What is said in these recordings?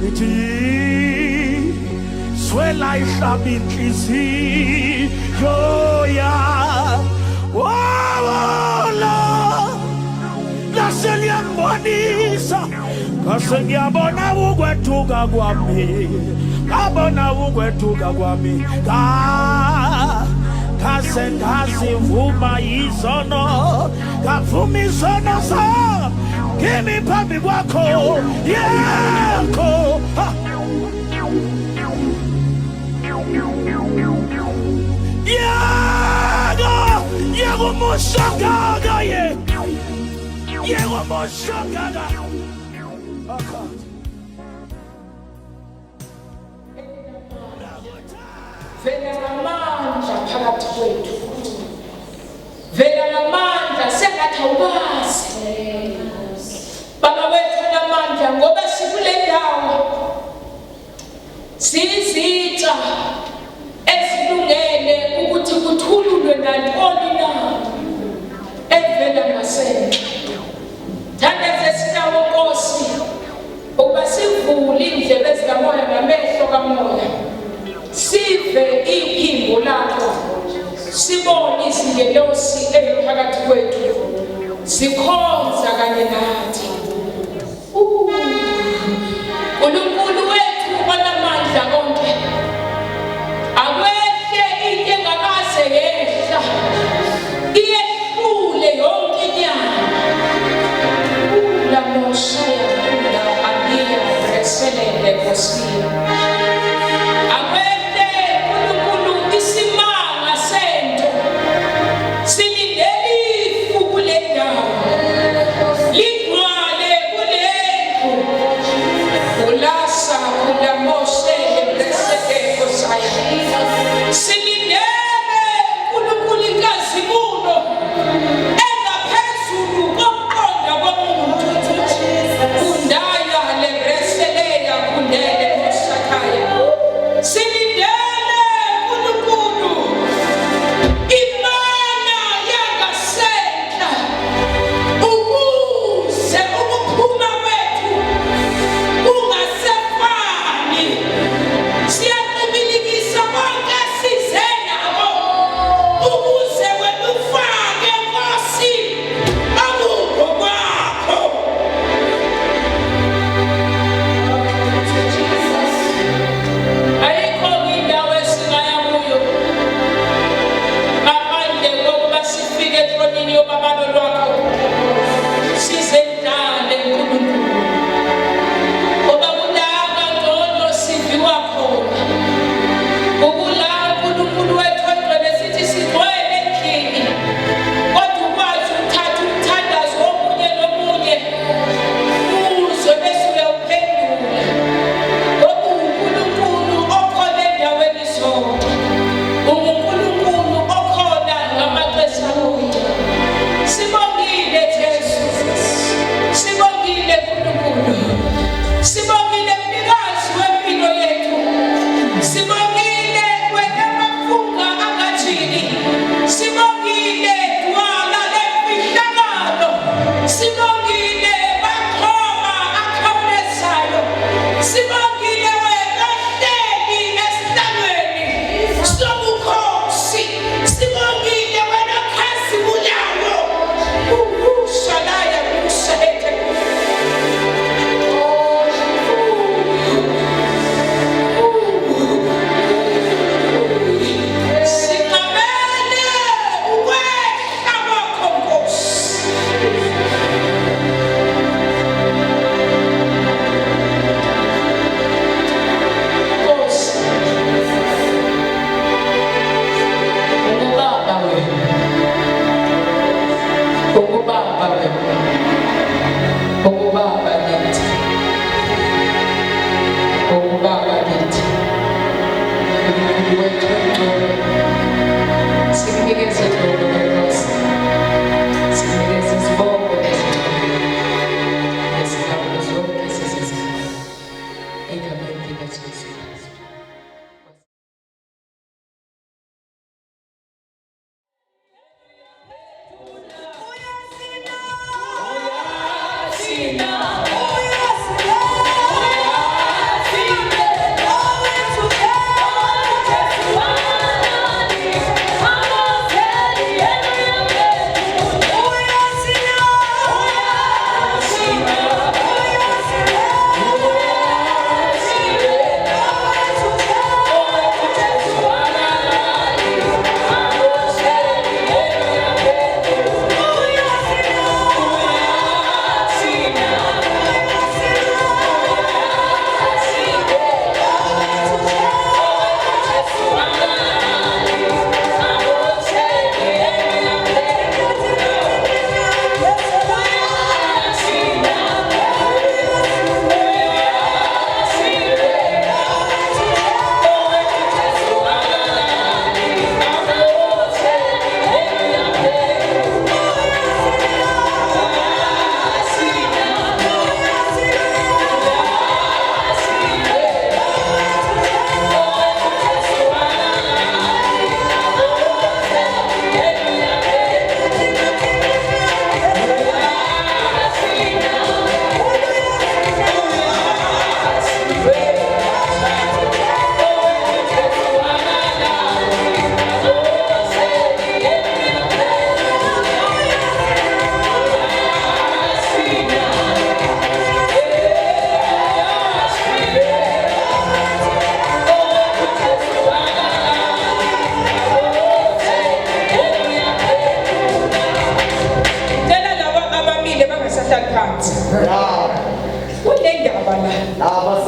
ithi swela ihlaba inhliziyo yami wawona laseliyambonisa kase ngiyabona ukwethuka kwami ngabona ukwethuka kwami kase ngazivuma izono ngavuma izono zami kimi phambi kwakho yakho yego moshagaga yego moshagaga vela namandla phakathi kwethu vela namandla sengathi awubazi baba wethu namandla ngoba sikule ndawo sizitsha esilungele ukuthi kuthululwe nantoni na evela ngasenye thanda sesinawo Nkosi ukuba sivule indlebe zikamoya namehlo kamoya sive iphimbo lakho sibone izingelosi ephakathi kwethu sikhonza kanye nathi uNkulunkulu wethu onamandla konke akwehle into engakaze yehla iyehlule yonke inyama la moshaya la abia reselele kosini akwehle uNkulunkulu isimanga sento silindele kule ndawo ligcwale kulendlu ulasa kula moshele reselele kosaya silindele uNkulunkulu inkazimulo engaphezulu kokuqonda komuntu kundaya lebreseleya kundele moshakaya silindele uNkulunkulu imana yangasentla ukuze ukuphuma kwethu kungasefani siyaqinisekisa konke size nabo ukuze wena ufake Nkosi akukho kwakho ayikho indawo esingaya kuyo ngaphandle kokuba sifike etronini yobabalo lwakho sizendale uNkulunkulu ngoba kudala ngcono siviwa khona ukula uNkulunkulu wethu egcwele sithi sigcwele endlini kodwa ukwazi ukuthatha umthandazo womunye nomunye uzwe bese uyawuphendula ngoba uNkulunkulu okhona endaweni zonke uNkulunkulu okhona ngamaxesha onke sibongile Jesu sibongile uNkulunkulu sibongile mnikazi wempilo yethu sibongile wena mafunga angajini sibongile dwala lemfihlakalo sibongile baxhoma akhawulezayo sibongile wena hleli esihlalweni sobukhosi sibongile wena khazimulayo ushalaya kushete singamele ukwehla kwakho Nkosi Nkosi ungubaba wena ungubaba wena ungubaba kithi ungubaba kithi uNkulunkulu wethu ongcwele sikunikeze izibongo Nkosi sikunikeze izibongo nezibongo zonke sizizwa egameni likaJesu Kristu. Uyasina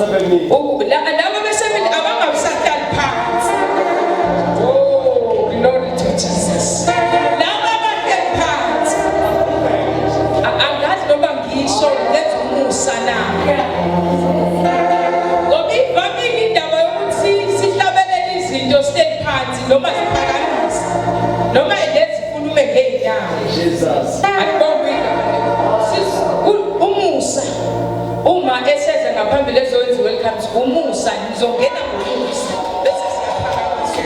laba besemini abangabisahlali phansi. Oh, glory to Jesus. Laba abahleli phansi angazi noma ngisho letha umusa na. Ngoba ivamile indaba yokuthi sihlabelele izinto sihleli phansi noma siphakamise noma lezi khulume ngey'nyawo. Jesus. Umusa uma eseze ngaphambili ezowenza welcome to umusa ngizongena ngomusa bese siyaphakamisa.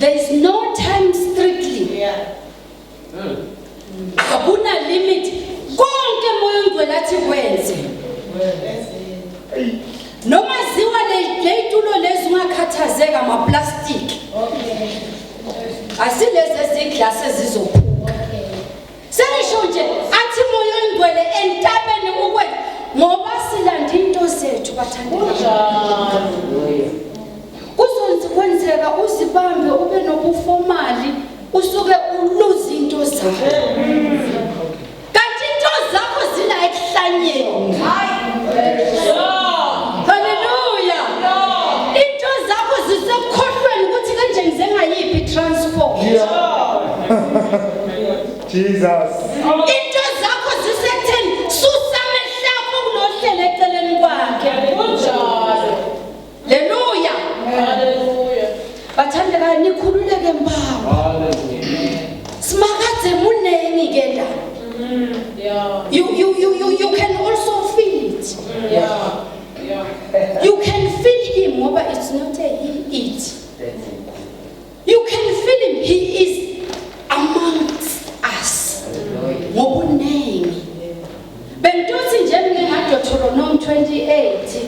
There is no time strictly. Akuna limit. Konke moyo ngwelathi kwenze. Noma ziwa leyitulo lezi ungakhathazeka ama plastic. Asilezi eziglass ezizophuka. Senisho nje athi moyo ngwele entabeni ukwenza ngoba silanda into zethu bathandekayo. Kwenzeka uzibambe ube nobufomali usuke uluze into zakho. Kanti into zakho zila ekuhlanyeni. Hallelujah. Into zakho zisekhohlweni ukuthi kanje ngize ngayiphi transport. Jesus. Into zakho zisekutheni susa amehlo akho kunohlelo eceleni kwakhe. You can feel him, but it's not a he, it. You can feel him, he is amongst us. Ngobunengi. Bentothi nje mina Deuteronomy 28.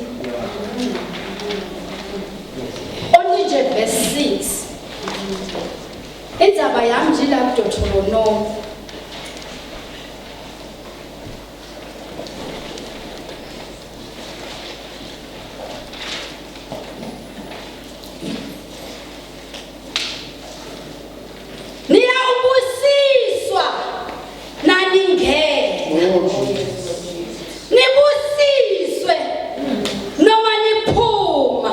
Only verse 6. Intaba yami nje la Deuteronomy. Niyawubusiswa naningeke. Nibusiswe noma niphuma.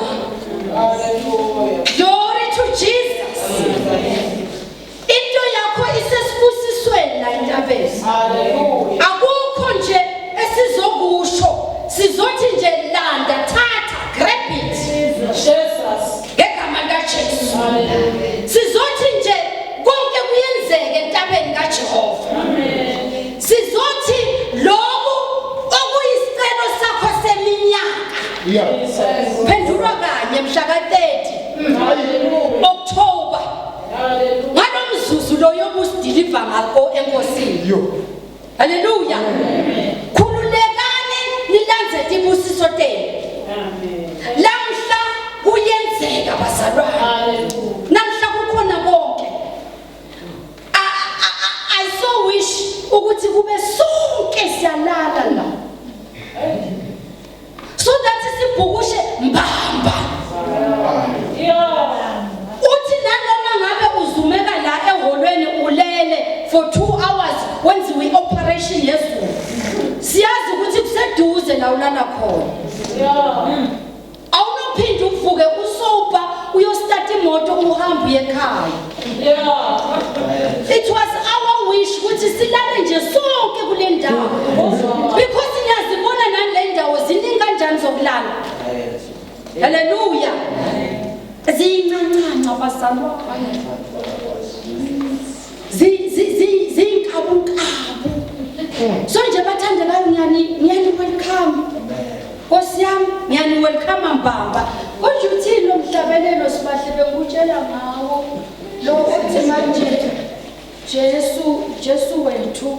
Glory to Jesus. Into yakho isesibusisweni la entabeni. Akukho nje esizokusho. Sizothi nje landa, thatha, grab it. Jesus. Ngegama likaJesu. Sizothi nje konke kuyenzeka entabeni kaJehova. Sizothi lokhu okuyisicelo sakho seminyaka. Phendulwa kanye mhla ka-30 October. Ngalomzuzu lo yokusidiliva ngako enkosini. Haleluya. Khululekani nilandzele ibusiso tenu. Lamhla kuyenzeka bazalwane. Namhla kukhona konke. I so wish ukuthi kube sonke siyalala la. So that sibhukushe mbamba. Uthi nanoma ngabe uzumeka la eholweni ulele for 2 hours wenziwe operation yezulu. Siyazi ukuthi kuseduze la ulala khona. Awunophinde uvuke usopa uyostart imoto uhamba ekhaya. It was our wish ukuthi silale nje sonke kule ndawo. Because niyazibona nale ndawo ziningi kanjani zokulala. Hallelujah. Zincancane abazalwane. Zinkabukabu. So nje bathandekayo ngiyani welcome. Nkosi yami ngiyani welcome mbamba. Kodwa uthi lo mhlabelelo sibahle bekutshela ngawo. Lo uthi manje Jesu wethu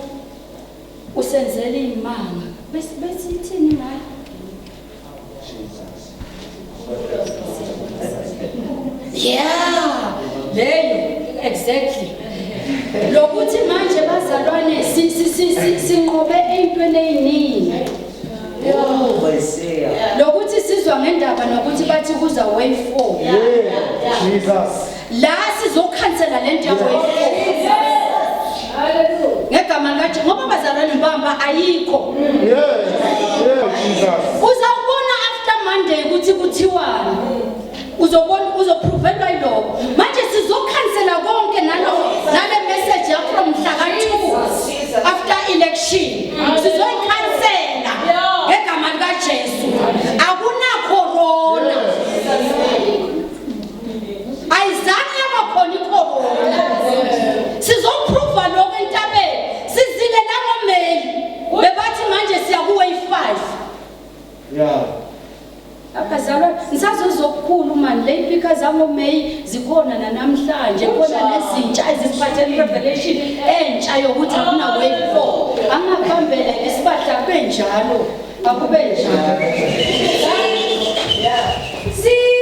usenzele imanga. Besithini ngayo? Yeah, leyo exactly. Lokuthi manje bazalwane sinqobe ezintweni eziningi. Lokuthi sizwa ngendaba nokuthi bathi kuza wave 4. Jesus. La sizokhansela lento ya wave 4. Ngegama likaJesu ngoba bazalwane mbamba ayikho. Jesus. Uzawubona after Monday ukuthi kuthiwani. Uzobona uzoprovelwa yiloko. Manje sizokhansela konke nale message ya from mhla ka2 after election. Sizokhansela ngegama likaJesu. Akuna corona. Ayizange yabakhona icorona. Sizoprova lokho entabeni. Sizile la ngoMay. Bebathi manje siya ku wave 5. Abazalwa nisazozokukhulu manje le because ngoMay zikhona namhlanje khona nezintsha eziphathele revelation entsha yokuthi akuna wave 4 angabambela isibahla benjalo akube njalo. See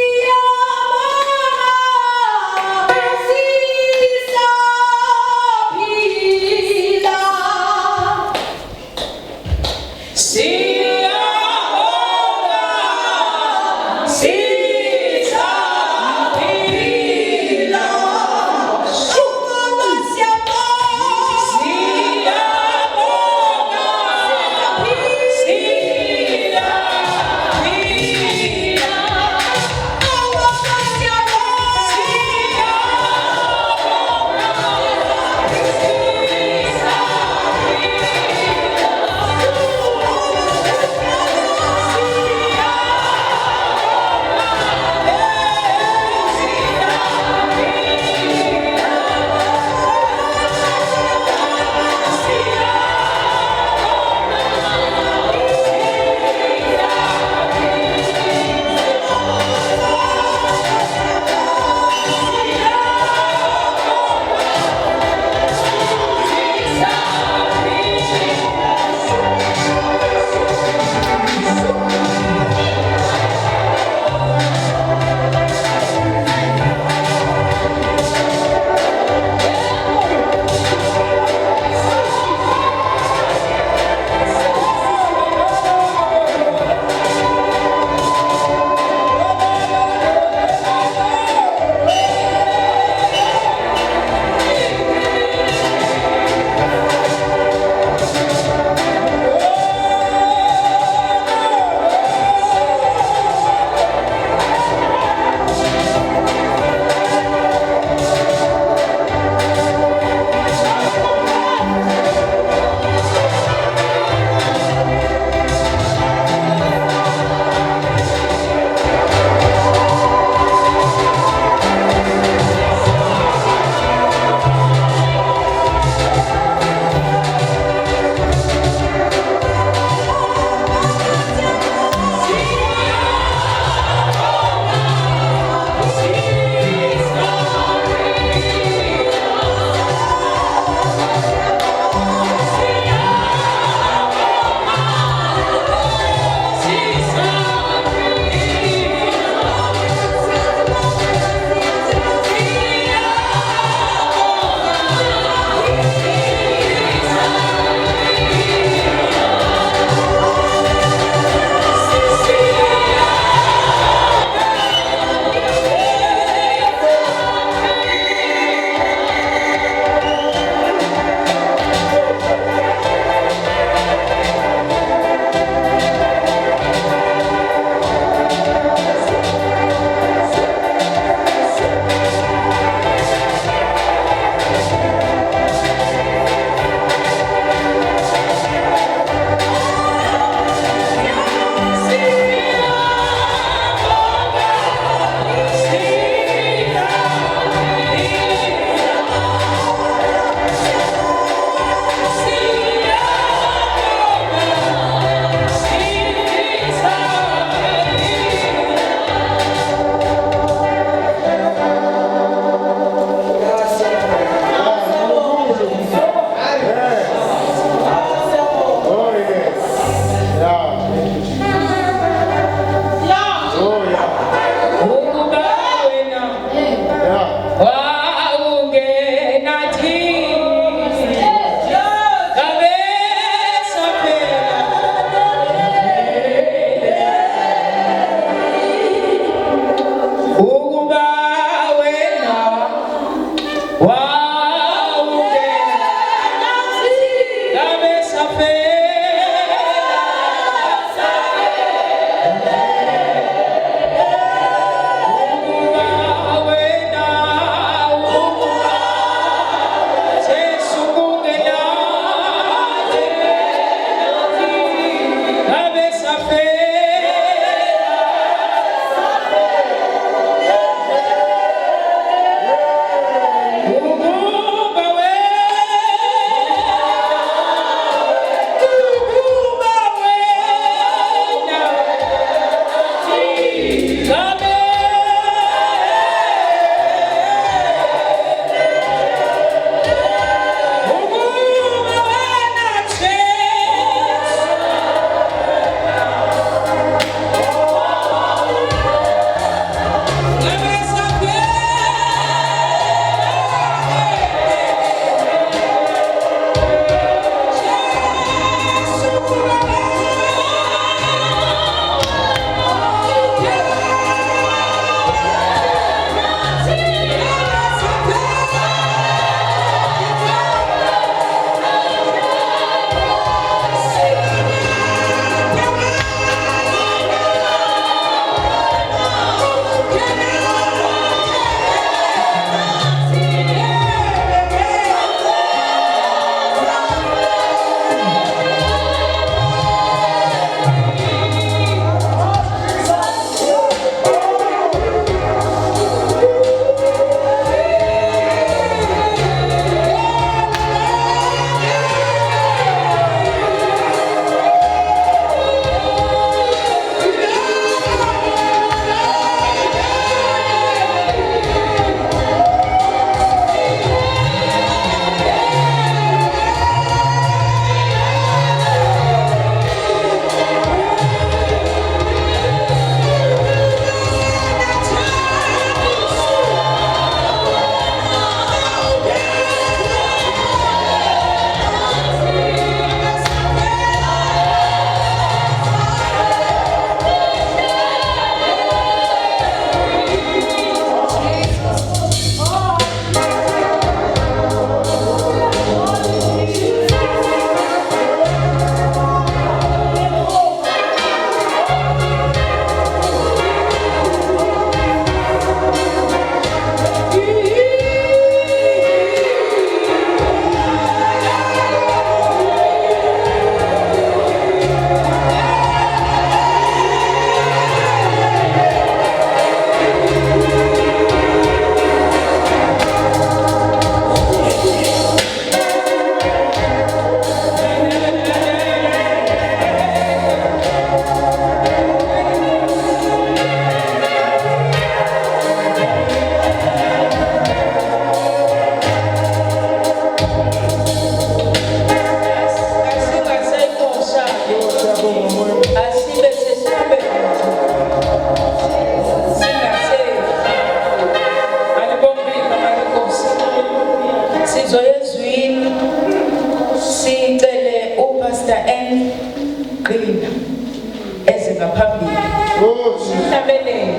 sihlabelele.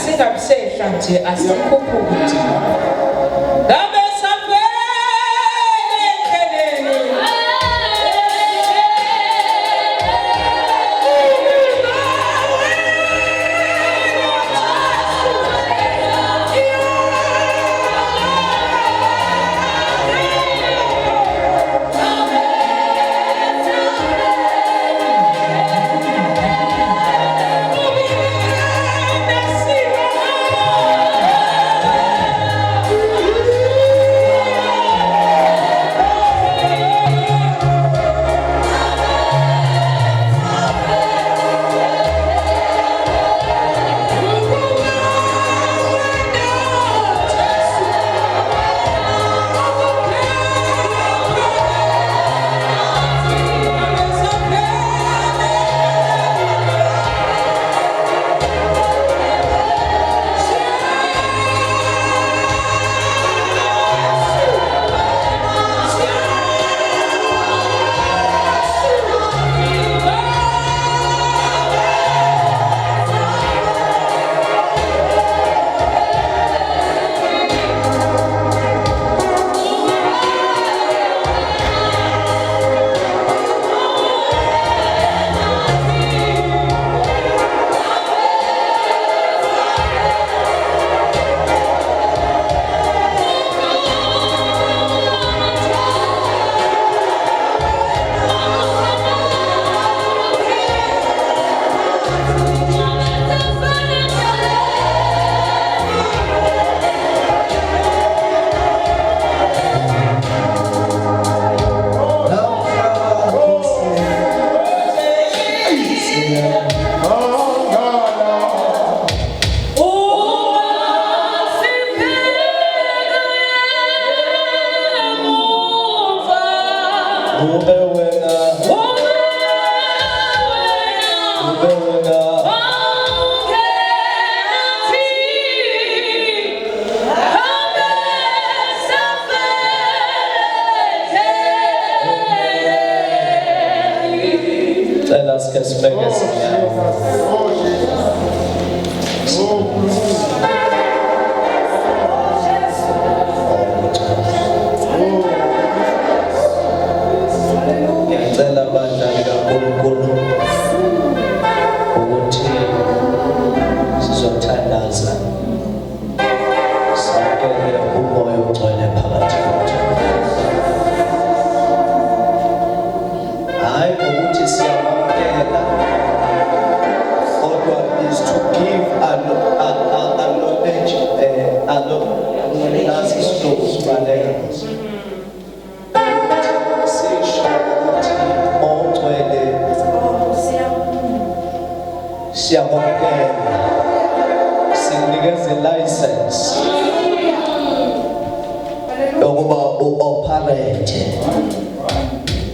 Singabisehla nje asikhuphuki. Ngabe safele endleleni.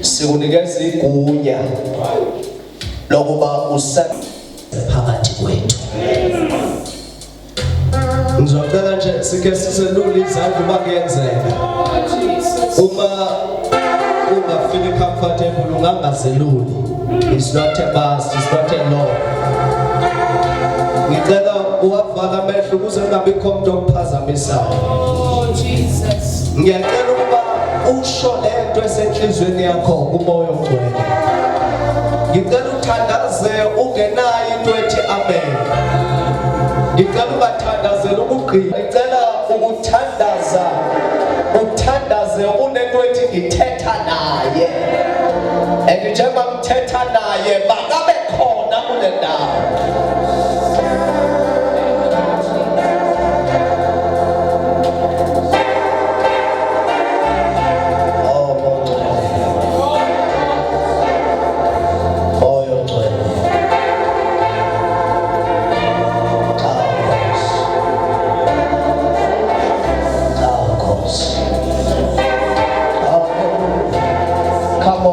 Sikunikeza igunya lokuba phakathi kwethu. Ngizocela nje sike siselule izandla uma kuyenzeka. Uma ungafeel comfortable ungangazeluli. It's not a must, it's not a law. Ngicela uwavala amehlo ukuze kungabikho umuntu okuphazamisayo. Oh Jesus. Ngiyacela ukuba usho lento esenhlizweni yakho kumoya ogcwele. Ngicela uthandaze ungenayo into ethi amen. Ngicela ungathandazeli ukugqina. Ngicela ukuthandaza uthandaze unento ethi ngithetha naye. Njengoba ngithetha naye makabe khona kule ndawo. Come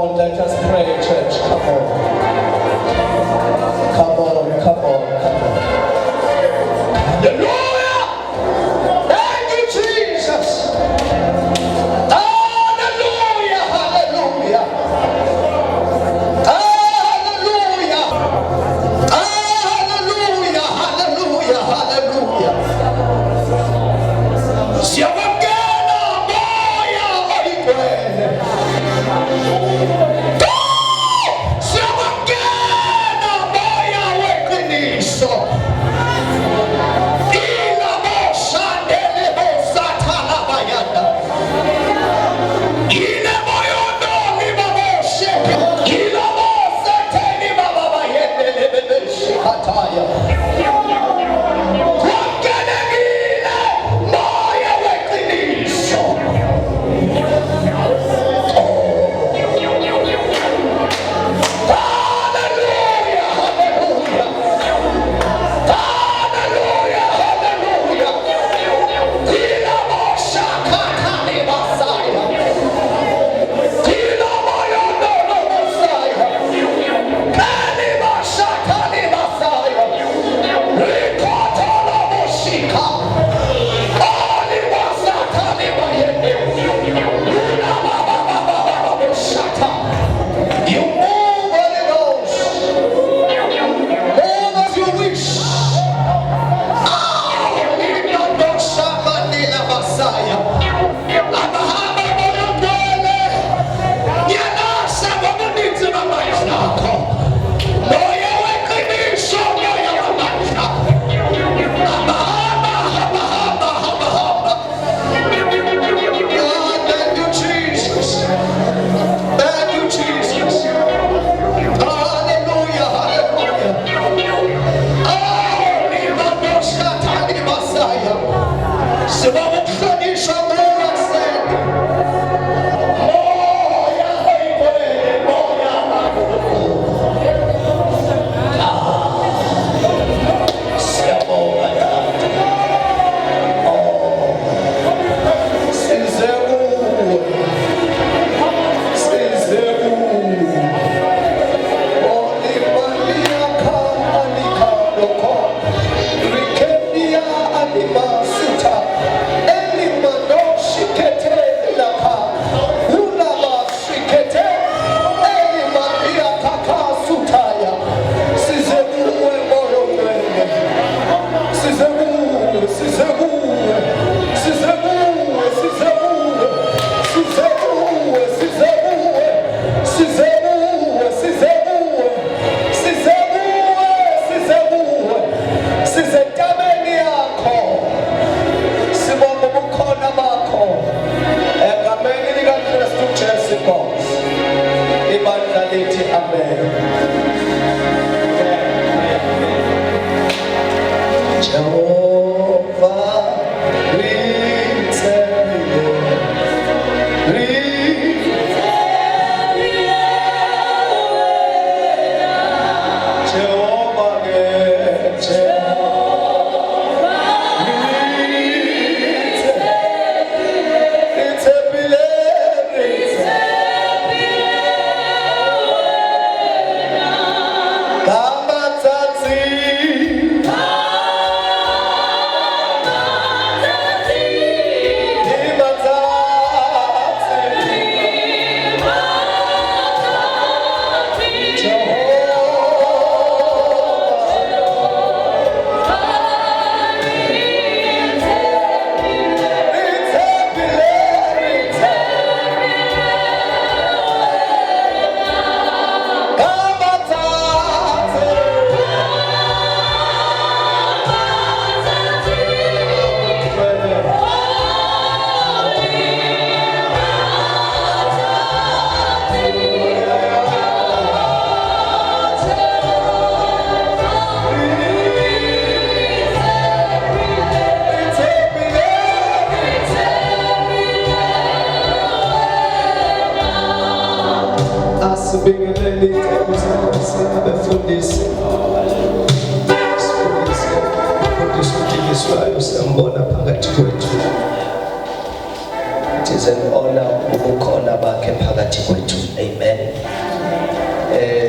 It is an honor ukukhona bakhe phakathi kwethu. Amen.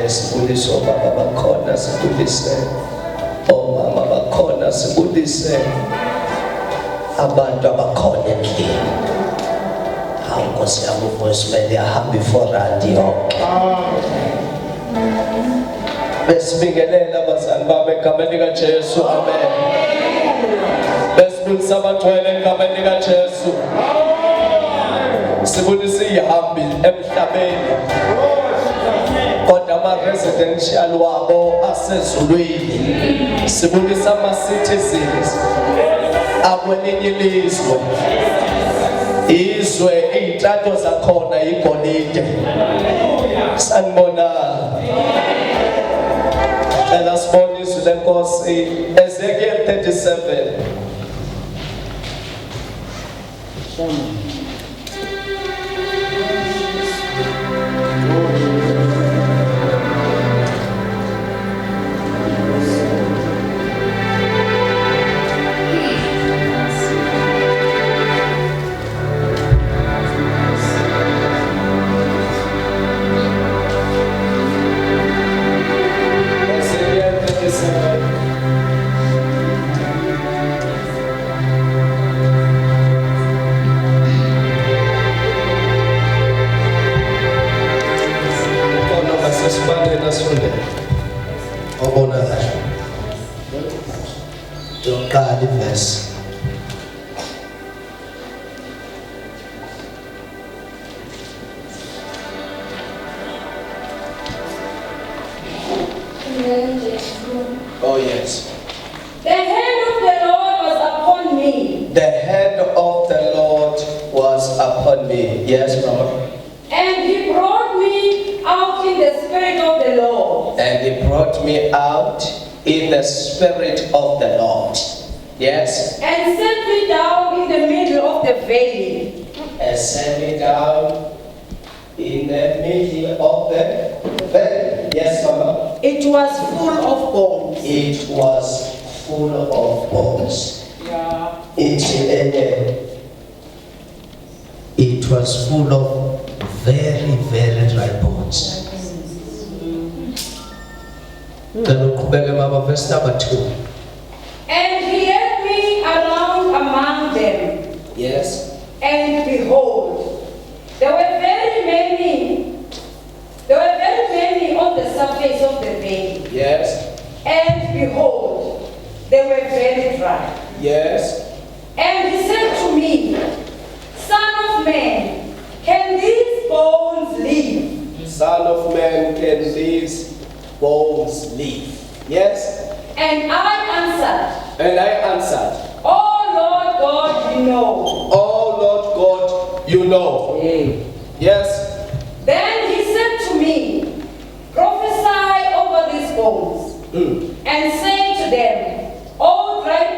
Sibulise obaba bakhona, sibulise omama bakhona, sibulise abantu abakhona endlini. Hawu Nkosi yami uVosimeli ahambe before randi yonke. Besibingelela abazali bami egameni likaJesu. Amen. Besibulisa abathwele egameni likaJesu. Sibulisa ihambi emhlabeni. Kodwa ama-residential wabo asezulwini. Sibulisa ama-citizens akwelinye ilizwe. Izwe iy'nhlanhla zakhona igolide. Sanibonani. Cela sibone izwi leNkosi Ezekiel 37. Oh yes. The hand of the Lord was upon me. The hand of the Lord was upon me. Yes, Mama. And he brought me out in the spirit of the Lord. And he brought me out in the spirit of the Lord. Yes. And set me down in the middle of the valley. And set me down in the middle of the valley. Yes, Mama. It was full of bones. It was full of bones. Yeah. It was full of very, very dry bones. Verse number 2. And he led me around among them. Yes. And behold, there were very many on the surface of the valley. Yes. And behold, they were very dry. Yes. And he said to me, Son of man, can these bones live? Son of man, can these bones live? Yes. And I answered, Oh Lord God, you know. Oh Lord God, you know. Yes. Then he said to me, Prophesy over these bones, and say to them, O dry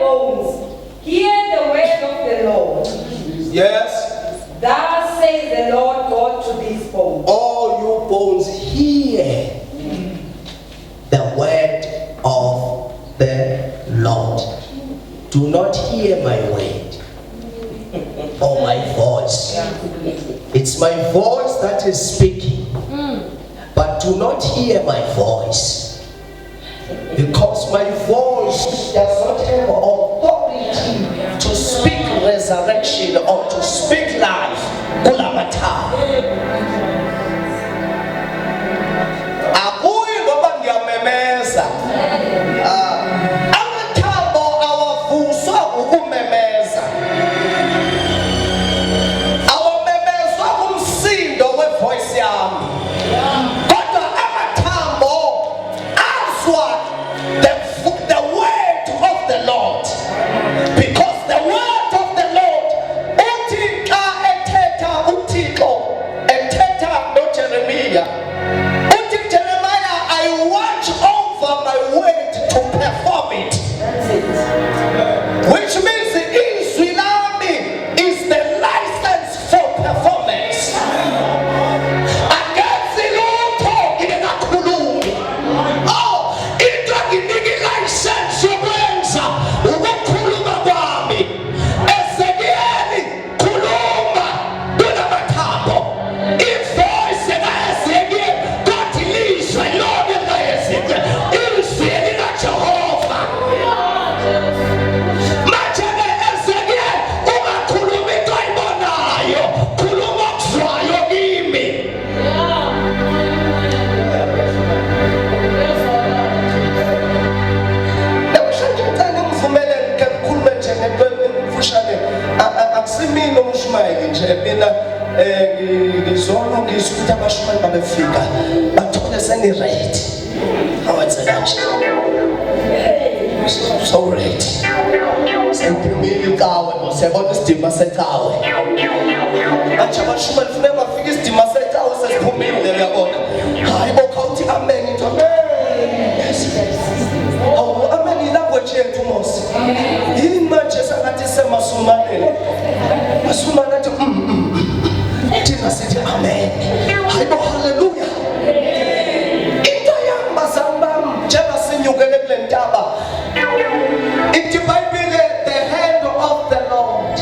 Lord, do not hear my word or my voice. It's my voice that is speaking, but do not hear my voice. Because my voice does not have authority to speak resurrection or to speak life. Akuyi ngoba ngiyamemeza. Amathambo awavuswa ukumemeza. Awamemezwa umsindo wevoice yami. Kodwa amathambo azwa the word of the Lord. Because the word of the Lord, uthi xa ethetha uThixo, ethetha noJeremiya, uthi Jeremiah, I watch over my word to perform it. Which means izwi lami is the license for performance. Akenzi lutho ngingakakhulumi. Oh, into nginika license yokwenza ukukhuluma kwami. Ezekieli khuluma kunamathambo. Ivoice kaEzekieli kwathi lizwe lonke kaEzekieli izwi likaJehova. Manje Ezekieli ungakhulumi into ayibonayo, khuluma okuzwayo kimi. Namhlanje ngicela ngivumelele ke ngikhulume nje ngento emfushane. Akusimini umshumayeli nje mina ngizolungisa ukuthi abashumayeli babefika bathole seni-ready. Awenze kanje. So ready. Sengiphumile ikawe ngosebona isidima secawe. Manje abashumayeli kufuneka bafike isidima secawe sesiphumile uyabona. Hayi bokhawuthi amen into amen. Awu amen ilanguage yethu Mosi. Yini manje sangathi semasumaneni. Masumane athi thina sithi amen. Hayi bo hallelujah. Into yami bazali bami njengoba sinyukele kule ntaba. Ithi iBhayibheli the hand of the Lord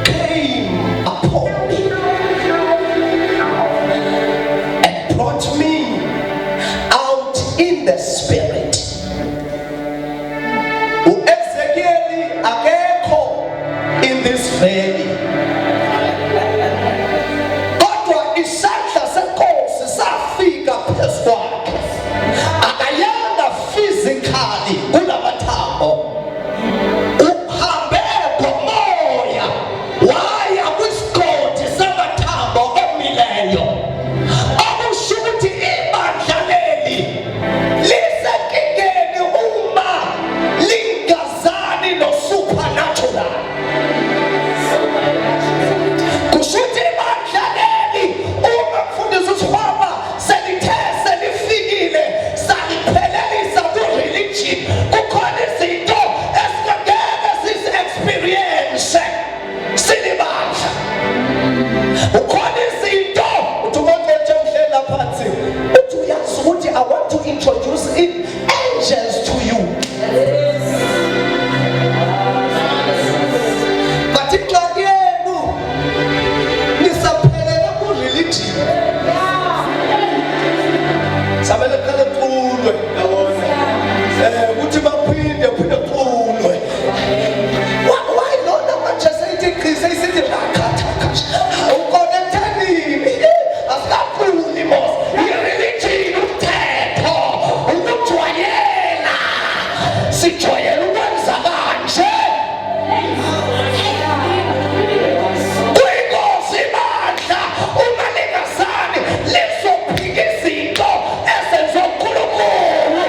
came upon me and brought me out in the spirit. Ezekieli akekho in this valley. Kodwa isandla senkosi safika phezu kwakhe. Akayanga physically kulamathambo. Uhambe ngomoya waya kwisigodi samathambo omileyo. Okusho ukuthi ibandla leli lisenkingeni uma lingazani no-supernatural. Kusho ukuthi ibandla leli uma mfundisi uSihwaba selithe selifikile saliphelelisa ku-religion, kukhona izinto esingeke sizi-experience silibandla. Ukhona izinto uthi umuntu nje umhlela phansi uthi uyazi ukuthi I want to introduce angels to you. But incwadi yenu nisaphelele ku-religion. Samele kuqale kuculwe yabona. Ukuthi baphinde kuculwe. Why lona manje seyithi seyisithi rakhathakhash. Uconnecte nini? Asikakhulumi mos. I-religion umthetho ukujwayela. Sijwayela ukwenza kanje. Kuyinkosi ibandla uma lingazani lizophika izinto ezenziwa uNkulunkulu.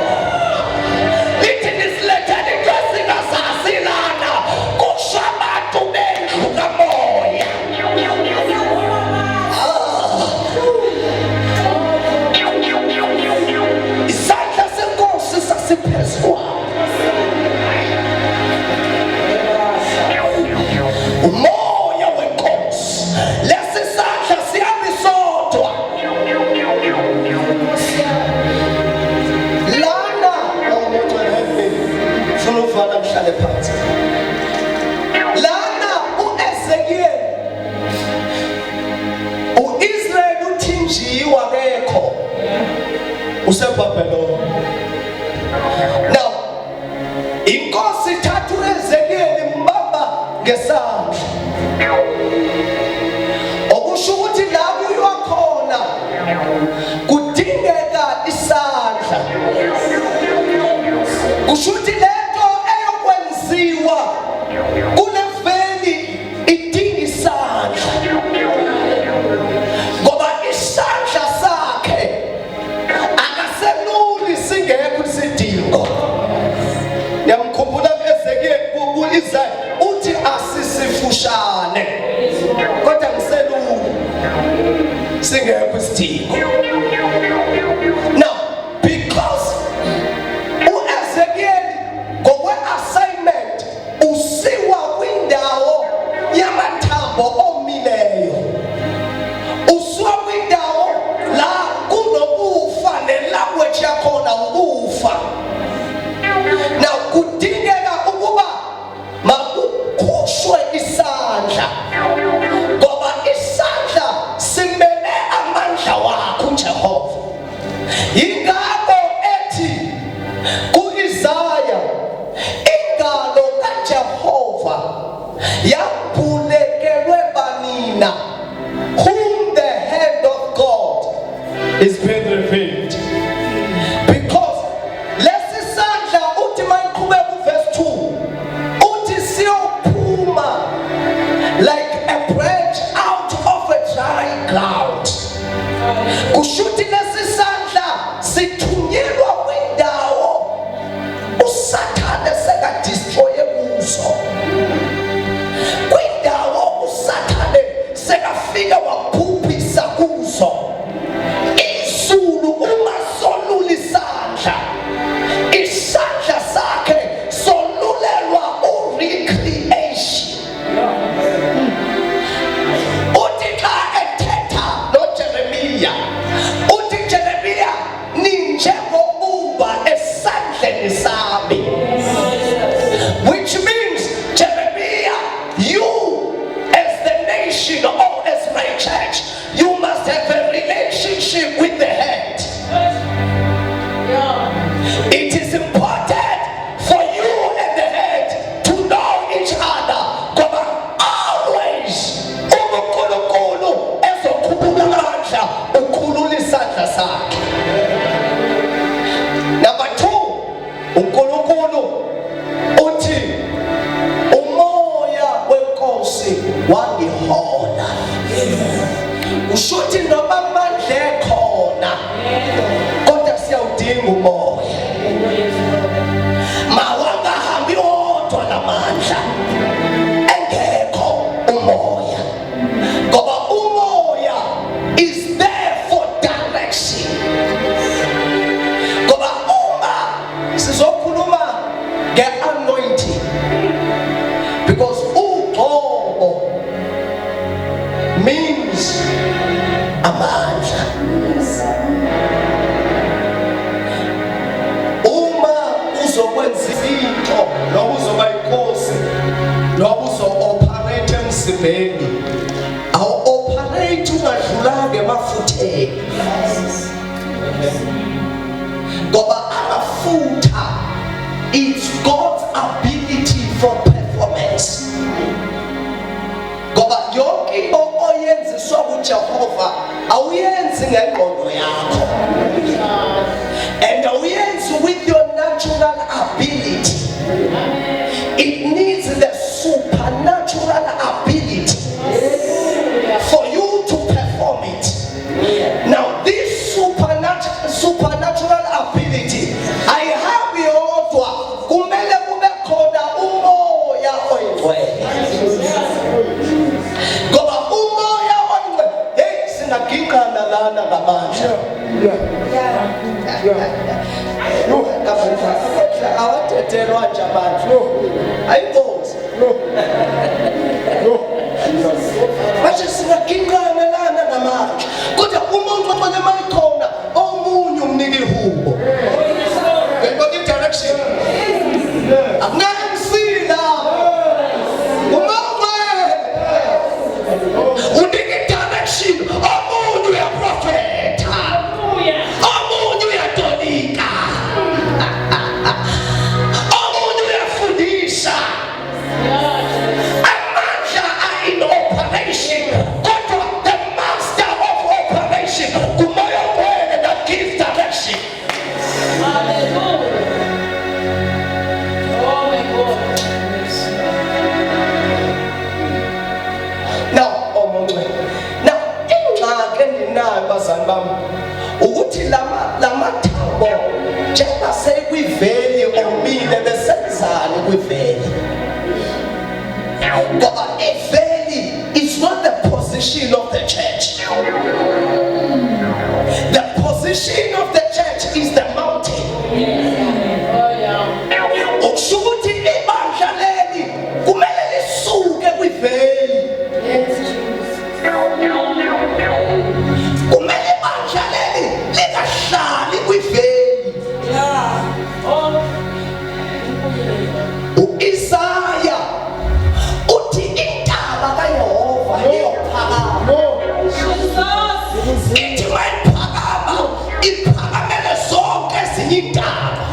Lithi nisilethele into esingazazi lana kusho abantu bendlu kamoya. Isandla senkosi sasiphezu kwabo. Umoya wenkosi. Lesi sandla sihambi sodwa. Lana uhlale phansi. Lana uEzekiel uIsrael uthinjiwa kekho useBhabheloni. Now inkosi ithatha uEzekiel imbamba ngesandla. Okusho ukuthi la kuywa khona kudingeka isandla. Kusho ukuthi lento eyokwenziwa kule veli idinga isandla. Ngoba isandla sakhe akaseluli singekho isidingo. Yamkhumbula uEzekiel ku-Isaiah uthi asisifushane kodwa ngiselula singekho isidingo. Now because uEzekiel ngokwe-assignment usiwa kwindawo yamathambo omileyo, usiwa kwindawo la kunokufa ne-language yakhona ukufa. Now kudingeka ukuba makukhushwe isandla ngoba isandla simele amandla wakho uJehova. Yingakho ethi ku-Isaya ingalo kaJehova yambulekelwe banina, whom the hand of God is being revealed. Because lesi sandla uthi mayiqhubeka ku-verse 2 uthi siyophuma like a branch out of a dry ground. Kusho ukuthi lesi sandla sithunyelwa kwindawo uSathane sekadestroye kuzo, kwindawo uSathane sekafika wabhubhisa kuzo. Izulu uma solula isandla, isandla sakhe solulelwa urecreation. Uthi xa ethetha noJeremiya uthi Jeremiya ninjengobuba esandleni sami, which means Jeremiya, you as the nation or as my church, you must have a relationship with the head. It is important for you and the head to know each other. Ngoba always uNkulunkulu ezokhulula amandla ukhulula isandla sakhe. Number 2, uNkulunkulu uthi umoya wenkosi wangihola. Usho ukuthi noma amandla ekhona kodwa siyawudinga umoya. Mawangahambi odwa namandla engekho umoya, ngoba umoya is there for direction. Ngoba uma sizokhuluma nge-anointing, because uqobo means amandla. Uma uzokwenza into noma uzoba inkosi noma uzo-operate emzimbeni, awu-operate ungadlulanga emafutheni. Ngoba amafutha, it's God's ability for performance. Ngoba yonke into oyenziswa kuJehova awuyenzi ngengqondo yakho, and awuyenzi with your natural ability. It needs the supernatural ability for you to perform it. Now this supernatural ability ayihambi yodwa, kumele kube khona umoya oyingcwele. Ngoba umoya oyingcwele, hey, sinagingqana lana ngamandla. Awathethelwa nje abantu. Ayingozi. Manje sinagingqana lana ngamandla. Kodwa umuntu oqonde mayikhona omunye umnika ihubo. Ngeke direction. Akunamsi Omunye uyafundisa. Amandla are in operation. Kodwa the master of operation kumoya wena that gives direction. Hallelujah. Oh my God. Now, now, ingxaki endinayo bazali bami ukuthi lamathambo njengoba sekwiveli omile besenzani kwiveli. Ngoba iveli is not the position of the church. The position of the church is the mountain. Okusho ukuthi ibandla leli kumele lisuke kwiveli. Kumele ibandla leli lingahlali kwiveli. U-Isaya uthi intaba kaYehova iyophakama. Ithi mayiphakama iphakamele zonke ezinye intaba.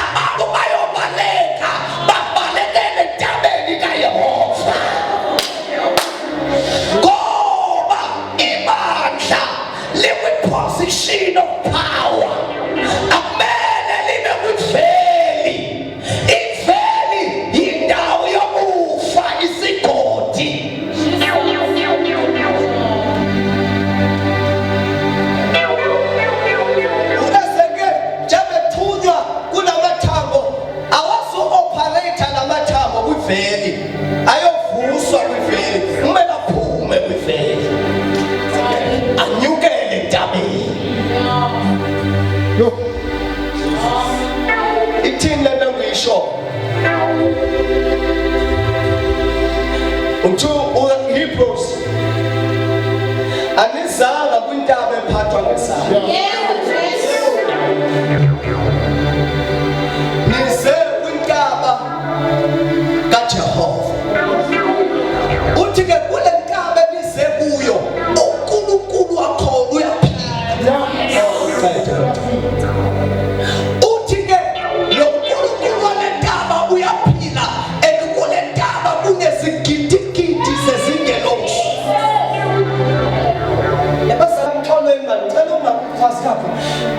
Abantu bayobaleka babalekele entabeni kaYehova. Ngoba ibandla likwi-position of power. Akumele libe kwiveli. Iveli yindawo yokufa, isigodi. Unezeke njengethunjwa kulamathambo awazo-operator lamathambo kwiveli, ayovuswa kwiveli, kumele aphume kwiveli anyukele entabeni. Ithini lento engiyisho? Hebrews anizanga kwintaba ephathwa ngesandla. Nize kwintaba kaJehova. Uthi ke kule ntaba enize kuyo uNkulunkulu wakho uyaphila. Uthi ke lo Nkulunkulu wale ntaba uyaphila, ekule ntaba kunezigidigidi zezingelosi. Yabasala mxolweni manje ngicela ungaphasi kapho.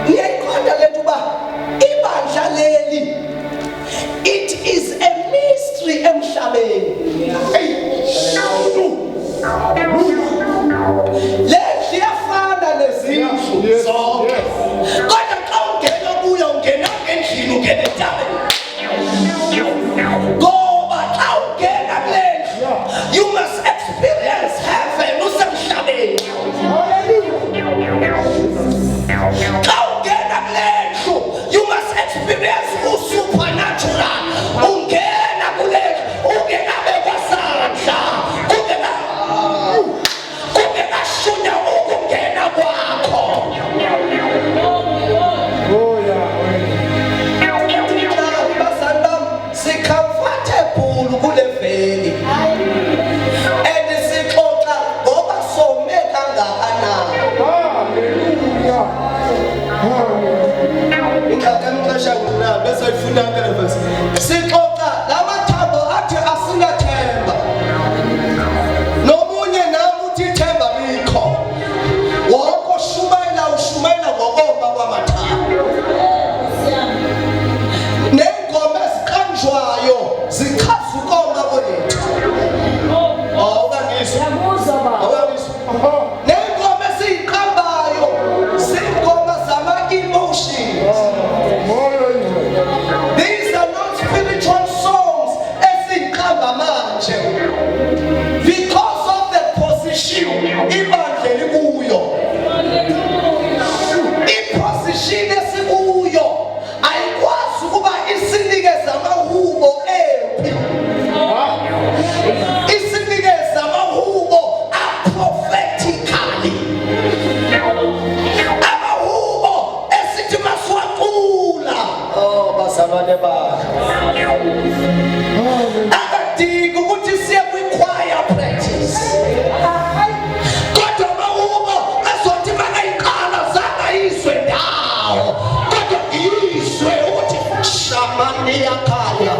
Niyayiqonda lento uba ibandla leli it is a mystery emhlabeni. Lethi yafana nezindlu zonke. Kodwa xa ungena kuyo ungena endlini ungena entabeni. Ngoba xa ungena kulendlu you must experience heaven usemhlabeni. Xa ungena kulendlu you must experience supernatural. Ungena kulendlu ungena bekwasandla. Kungena shunya ukungena kwakho. Si-comfortable kule veli and sixoxa ngoba some kangakanani. Ngixaxa ngina bese ifuna ngelevesi. Sixoxa lamathambo athi asinathemba. Nomunye nami uthi ithemba likho. Wonke ushumayela ngokomba kwamathambo. Nengoma eziqanjwayo zichaza ukomba kwethu. Awukangizwa? Awukangizwa? Nengoma eziqambayo zingoma zama-emotions. These are not spiritual songs eziqamba manje because of the position ibandla elikuyo. I-position esikuyo ayikwazi ukuba isinikeze amahubo empi. Isinikeze amahubo a-prophetically. Amahubo esithi masiwacula. Bazalwane bami. Akadingi ukuthi siye kwi-choir practice. Kodwa amahubo azothi makayiqala zangayizwe ndawo. Kodwa iyizwe ukuthi ulamani yakaya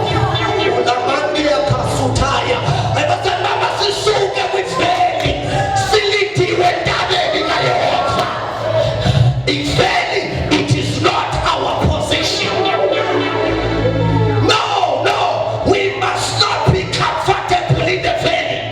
ulamani yakasutaya ebasema sisuke kwifeli silithiwe entabeni kaYehova. Ifeli, it is not our position. No, we must not be comfortable in the valley.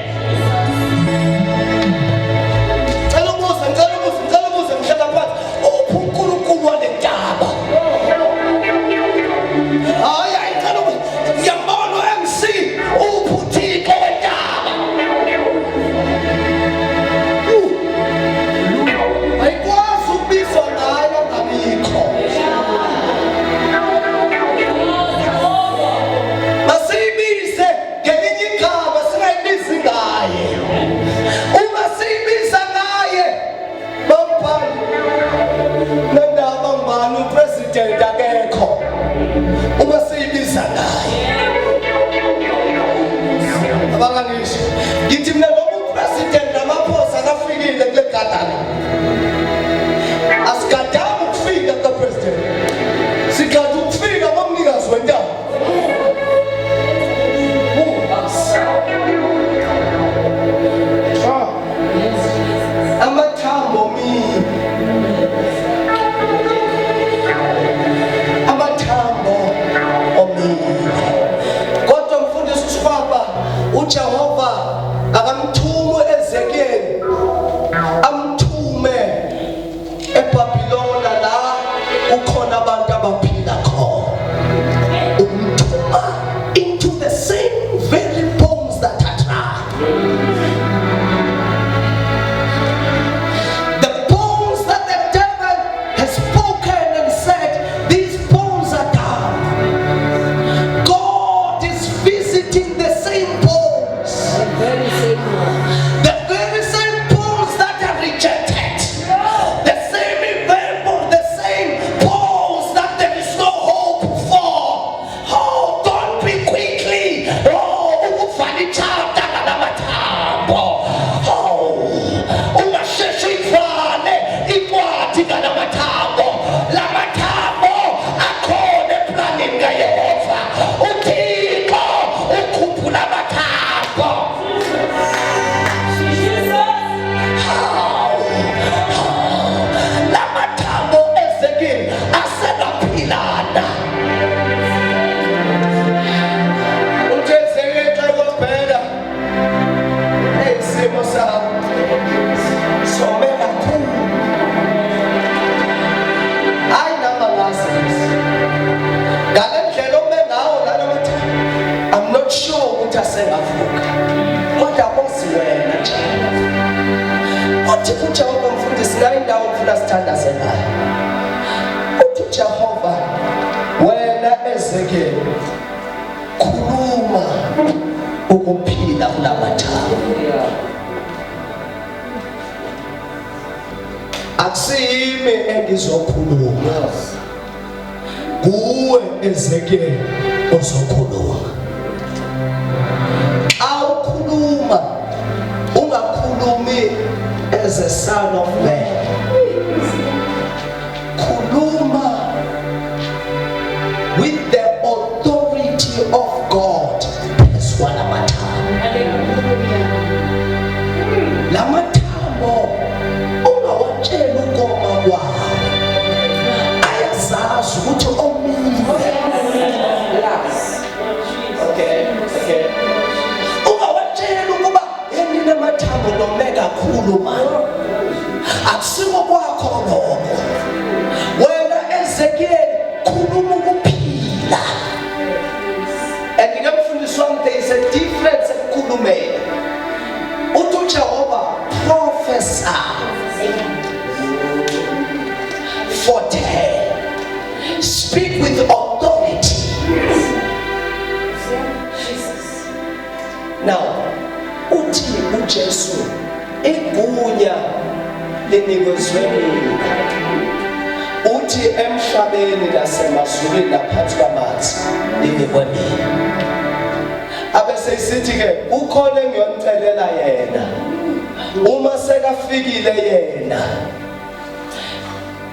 Jehova wena ezeke khuluma ukuphila kulamathambo. Akusimi engizokhuluma, kuwe ezeke ozokhuluma. Awukhuluma ungakhulumi as a son of man. Khuluma with the authority of God. Lamathambo ungawatshela ukoma kwawo, ayazazi ukuthi omile. Okay. Ungawatshela ukuba yena amathambo nome kakhulu manje. Akusiko kwakho lokho. Wena Ezekiel khuluma ukuphila. And ngikufundisa ukuthi there is a difference ekukhulumeni. Uthi Jehova prophesy, foretell, speak with authority. Now, uthi uJesu igunya lenikezwe mina. Uthi emhlabeni nasemazulwini naphansi kwamanzi linikwe mina. Abese isithi ke ukhona engiyoncelela yena, uma sekafikile yena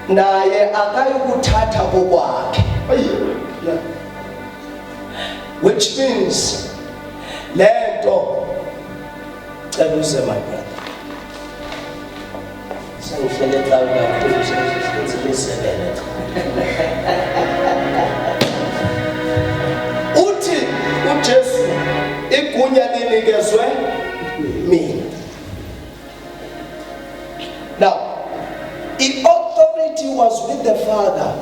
naye akayikuthatha kokwakhe. which means lento cela usemanyana sengihlele ecawe kakhulu sengizimisele uthi uJesu igunya linikezwe mina. Now the authority was with the Father,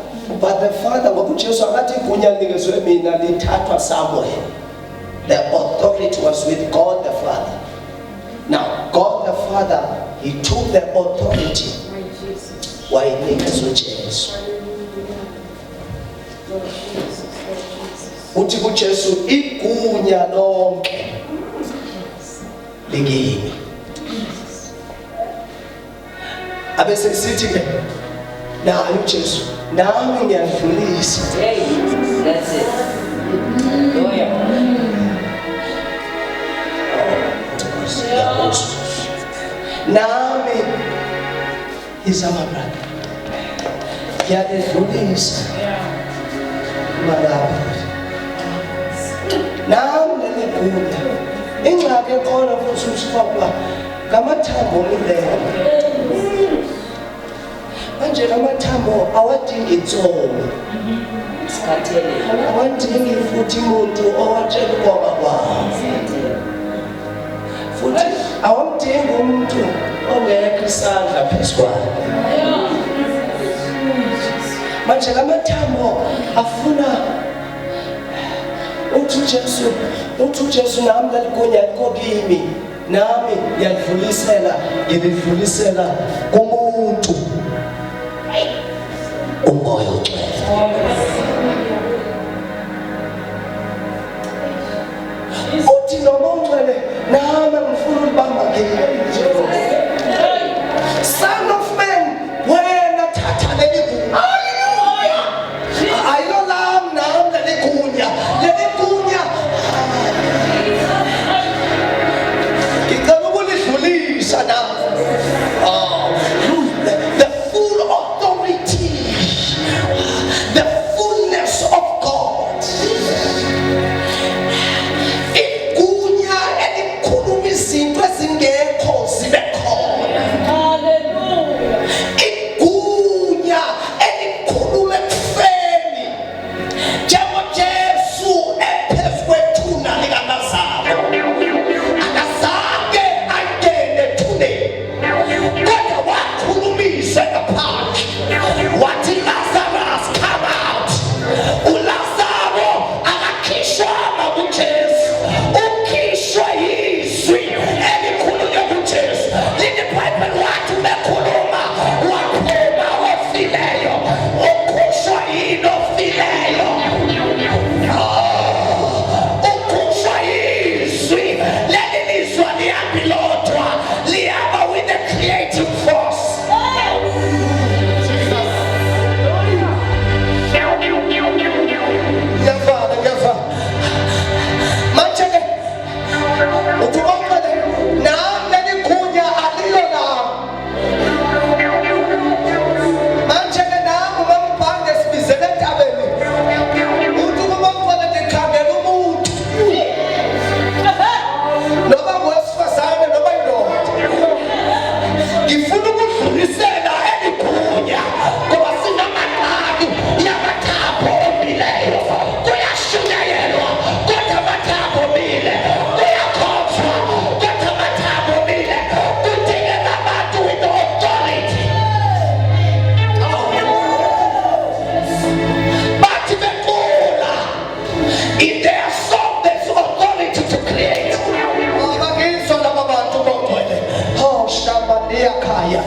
but the Father ngoba uJesu akathi igunya linikezwe mina lithathwa somewhere. The authority was with God the Father. Now God the Father, he took the authority wayinikezwe uJesu. Uthi kuJesu igunya lonke likini. Abese sithi ke nayo uJesu nami ngiyadlulisa. Hey, that's it. Oh yeah. Nami izama brother. Ngiyadlulisa. Malapha. Nami leligunya. Ingxaki ekhona futhi usifakwa ngamathambo omlelo. Manje lamathambo awadingi inzondo. Sikhathele. Awadingi futhi umuntu owatshela ukoma kwawo. Futhi awamdingi umuntu ongekho isandla phezu kwayo. Manje lamathambo afuna uthi uJesu nami laligunya liko kimi. Nami ngiyadlulisela kumuntu umoya ogcwele. Uthi noma ungcwele nami ngifuna ukubamba kimi. Son of man, wena thatha leli gunya. Hallelujah. Ayilolami nami leli gunya. Leli gunya ngicela ukulidlulisa nami. The full authority, the fullness of God. Igunya elikhuluma izinto ezingekho zibe khona. Hallelujah. Igunya elikhuluma ekufeni. NjengoJesu ephezu kwethuna likaLazaro. Akazange angene ethuneni. Kodwa wakhulumisa ngaphandle. Wathi Lazarus, come out. uLazaro akakhishwa kuJesu. Ukhishwa yizwi elikhulunywa kuJesu. LiBhayibheli wathi bekhuluma waphuma ofileyo. Ukhishwa yini ofileyo? Ukhishwa yizwi. Leli lizwa lihambi lodwa. Lihamba with the creative force. Ngiyafana. Manje ke uthubaqale nami leli gunya alilo nami. Manje ke nami bangibhange sibizele entabeni. Uthi uma ngicela ngikhangela umuntu. Noma ngowesifazane noma indoda. Ngifuna ukudlulisela eligunya ngoba sinamanqaku yamathambo omileyo. Kuyashunyayelwa kodwa amathambo omile. Kuyakhonjwa kodwa amathambo omile. Kudingeka abantu with authority. Bathi bekhula. In their soul there's authority to create. Abangizwa laba bantu bongcwele. Oh Shamania Kaya.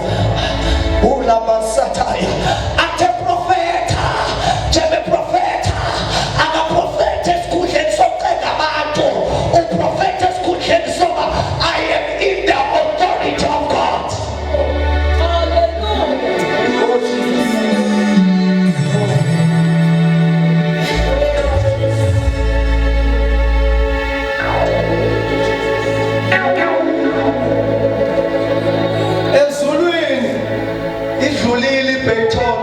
Ulamasataya. Ate profeta. Jebe profeta. Akaprofeta esikhundleni sokuqeda abantu. Uprofeta esikhundleni soba I am in the authority of God. Ezulwini idlulile iBeyton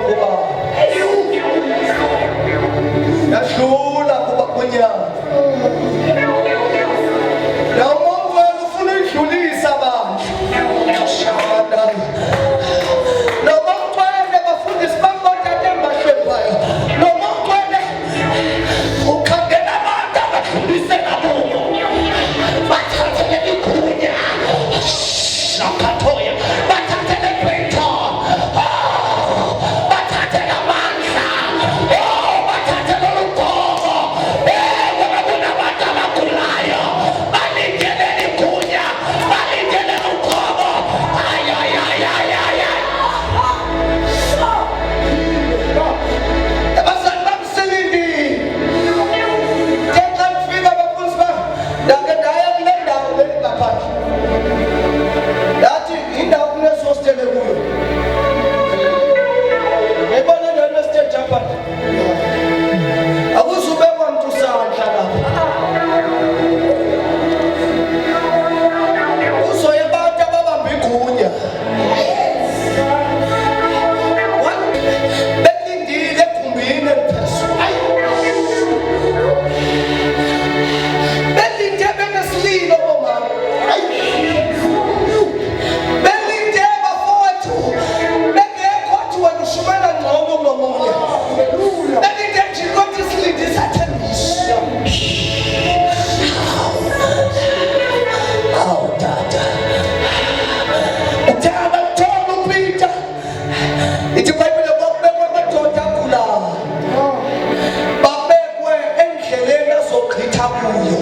kuyo.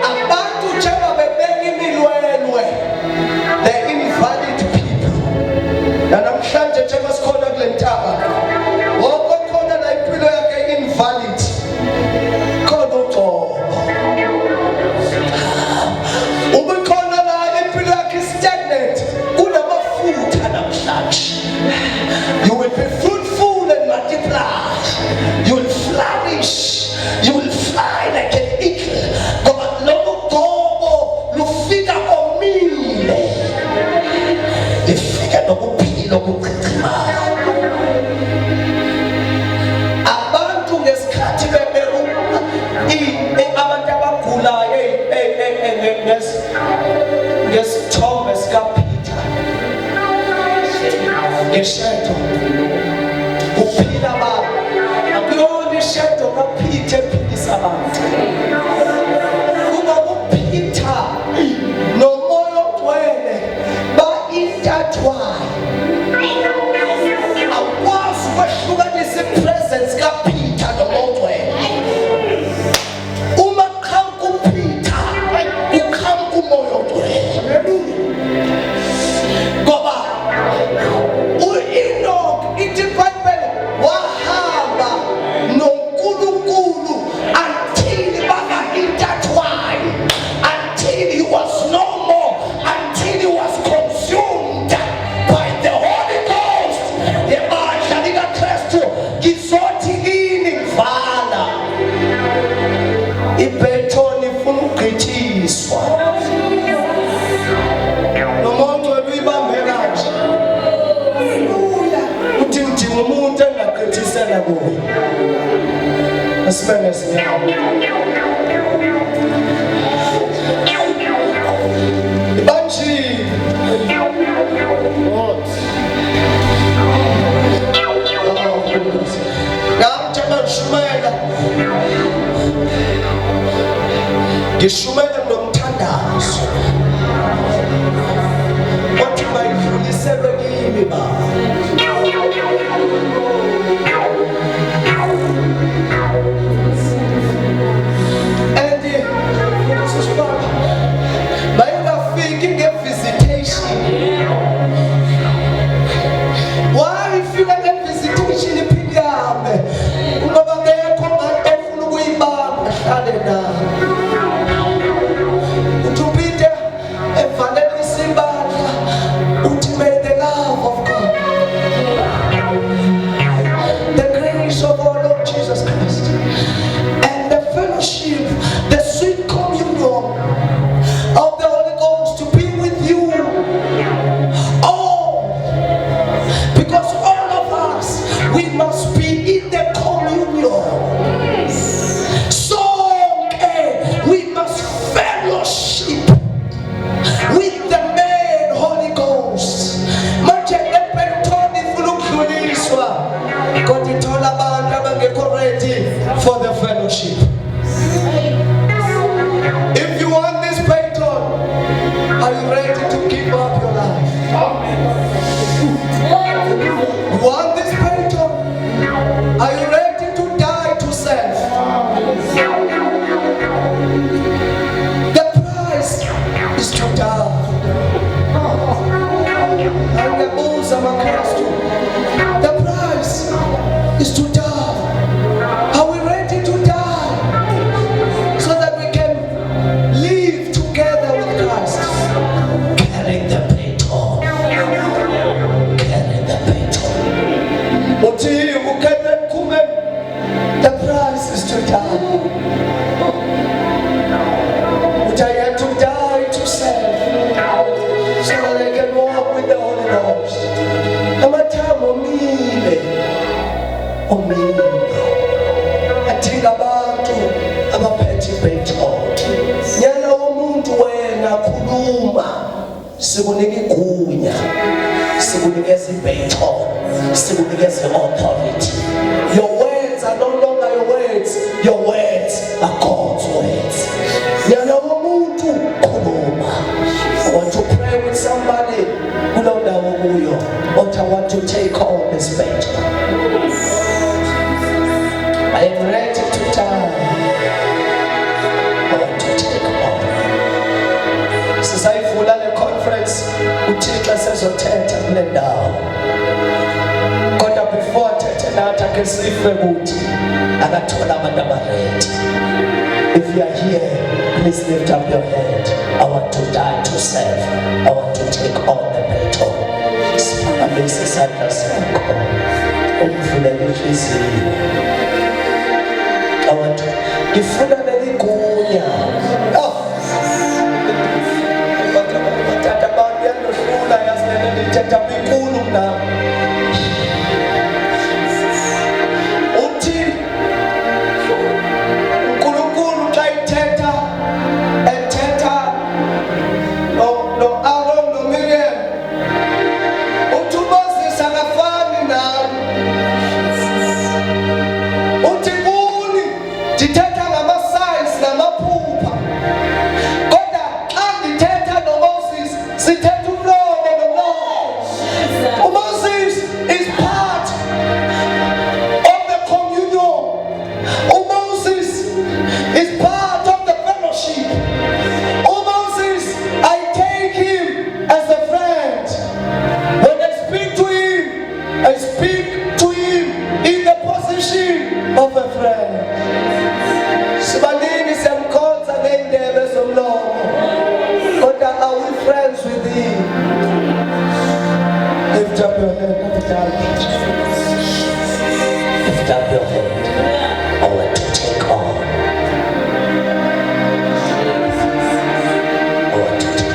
Abantu njengoba bebeka imilwelwe, the invalid people. Namhlanje njengoba sikhona kule ntaba, wonke okhona la impilo yakhe invalid. Khona uqobo. Ubukhona la impilo yakhe stagnant. Kunamafutha namhlanje. You will be fruitful and multiply. You will flourish. You will fly like an eagle. Ngoba lolu gobo lufika omile. Lifika nokuphila okuchichimayo. Abantu ngesikhathi bebeku abantu abagulayo ngesithombe sikaPeter. Ngeshedo. Uphila abantu. Akuyona ishedo kaPeter ephilisa abantu. Uma uPeter nomoya ogcwele ba-intertwine. Awukwazi ukwehlukanisa i-presence kaPeter nomoya ogcwele. Uma uqhamuka kuPeter, uqhamuka umoya ogcwele. Ngoba u-Enoch ithi kuBhayibheli wahamba noNkulunkulu until baka-intertwine, until he was no more, until he was consumed by the Holy Ghost. Ibandla likaKristu ngizothi kini mvala, ibhetoni ifuna ukugqithiswa. Nomuntu uyibambe kanje. Uthi ngidinga umuntu engagqithisela kuye. Asibenge izinyawo. Ibanjile. Ngamthanda ngishumela. Ngishumela nomthandazo. Othi bayidluliselwe kimi baba. Bayingafiki nge-visitation. Why ifika nge-visitation iphinde ihambe? Ngoba ngekho ngathi ofuna ukuyibamba ahlale nayo. Uthi uphinde evalele isibandla. Uthi may the love of God, the grace of our Lord Jesus Christ, and the fellowship, the sweet communion of the Holy Ghost to be with you all, because all of us, we must be in the communion. So we must fellowship with the main Holy Ghost. Manje ebhetoni ifuna ukudluliswa, kodwa ithola abantu abangekho ready for the fellowship. If you want this baton, are you ready to give up your life? You want this baton? Are you ready to die to self? The price is to die. And the bulls are the price is to die. Are we ready to die so that we can live together with Christ? Carry the baton. Carry the baton. The price is to die. But I had to die to self so that I can walk with the Holy Ghost. Amathambo omile. Adinga abantu abaphethe ibaton. Nyana womuntu wena khuluma. Sikunika igunya. Sikunikeza ibaton. Sikunikeza authority. Your words are no longer your words. Your words are God's words. Nyana womuntu khuluma. I want to pray with somebody who don't know who you are, but I want to take on this baton. I am ready to die. ake sife ukuthi akathola abantu abaredi. If you are here, please lift up your hand. I want to die to self. I want to take on the battle. Siphakamise isandla sakho umvulele inhliziyo. I want to ngifuna leligunya. Batata abantu yandohlula yasilele lithetha inkulu nami. Uthi uNkulunkulu xa ethetha no Aaron no Miriam. Uthi uMoses akafani nami. Uthi kuni ndithetha ngama-signs namaphupha. Kodwa xa ndithetha noMoses sithetha umlomo nomlomo. uMoses is part of the communion. uMoses is part of the fellowship. uMoses, I take him as a friend. When I speak to him, I speak to him in the position of a friend. Sibanini siyamkhonza ngendebe zomlomo, kodwa are we friends with him? Lift up your hand, lift up your hand. I want to take on. I want to take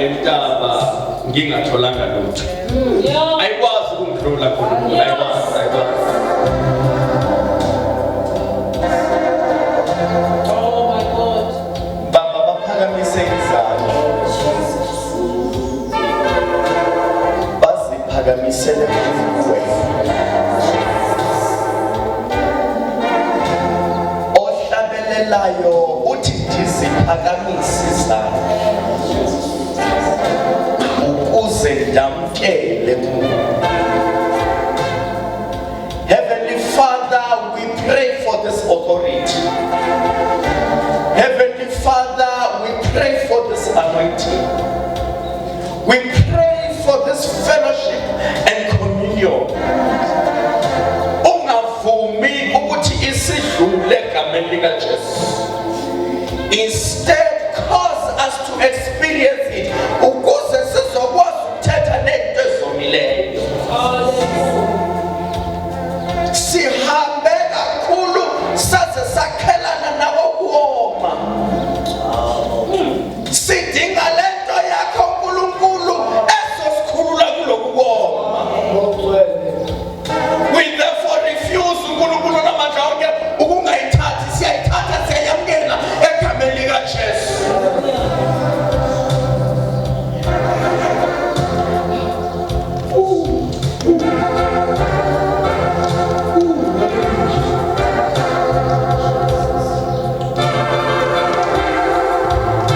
Intaba ngingatholanga lutho. Ayikwazi ukungidlula uNkulunkulu, ayikwazi. Oh my God. siyaphakamisele kuwe ohlabelelayo uthi ndiziphakamisisa ukuze ndamkele Heavenly Father, we pray for this authority. Heavenly Father, we pray for this anointing. We pray for this fellowship and communion. Ungavumi ukuthi isidlule egameni lika Jesu. Instead, cause us to experience it ukuze sizokwazi ukuthetha nezinto ezomileyo. Sihambe kakhulu saze sakhelana nako kuoma. Sidinga lento yakho uNkulunkulu ezosikhulula kuloku kuoma. We therefore refuse uNkulunkulu namandla onke ukungayithathi, siyayithatha siyayamkela egameni lika Jesu.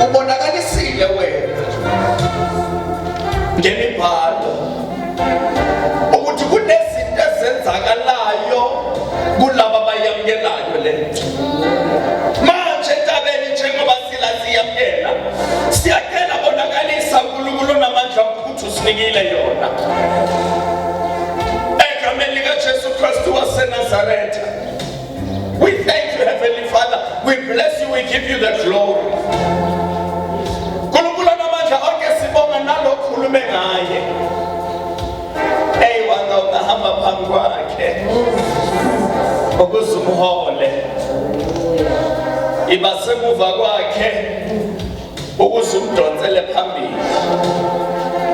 Ubonakalisile wena ngemibhalo ukuthi kunezinto ezenzakalayo kulabo abayamkelayo lento. Manje entabeni njengoba siyamkela, siyacela bonakalisa uNkulunkulu namandla ukuthi usinikile yona. Egameni lika Jesu Kristu waseNazaretha. We thank you, Heavenly Father. We bless you. We give you the glory. Nkulunkulu namandla onke sibonga nalokho khulume ngaye. Wanga ungahamba phambi kwakhe ukuze umhole. Iba semuva kwakhe ukuze umdonsele phambili.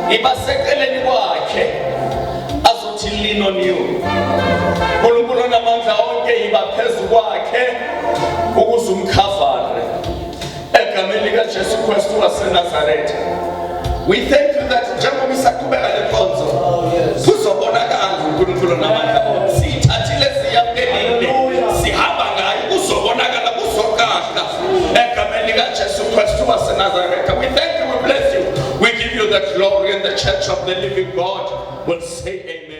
Iba seceleni kwakhe azothi lean on you. Nkulunkulu namandla onke iba phezu kwakhe ukuze umkhavare. Egameni lika Jesu Kristu waseNazaretha. We thank you that njengoba isaqhubeka lenkonzo kuzobonakala uNkulunkulu namandla onke. Siyithathile siyamkelile. Sihamba ngayo kuzobonakala kuzokahla. Egameni lika Jesu Kristu waseNazaretha. We thank you, we bless you. We give you the glory, and the church of the living God will say amen.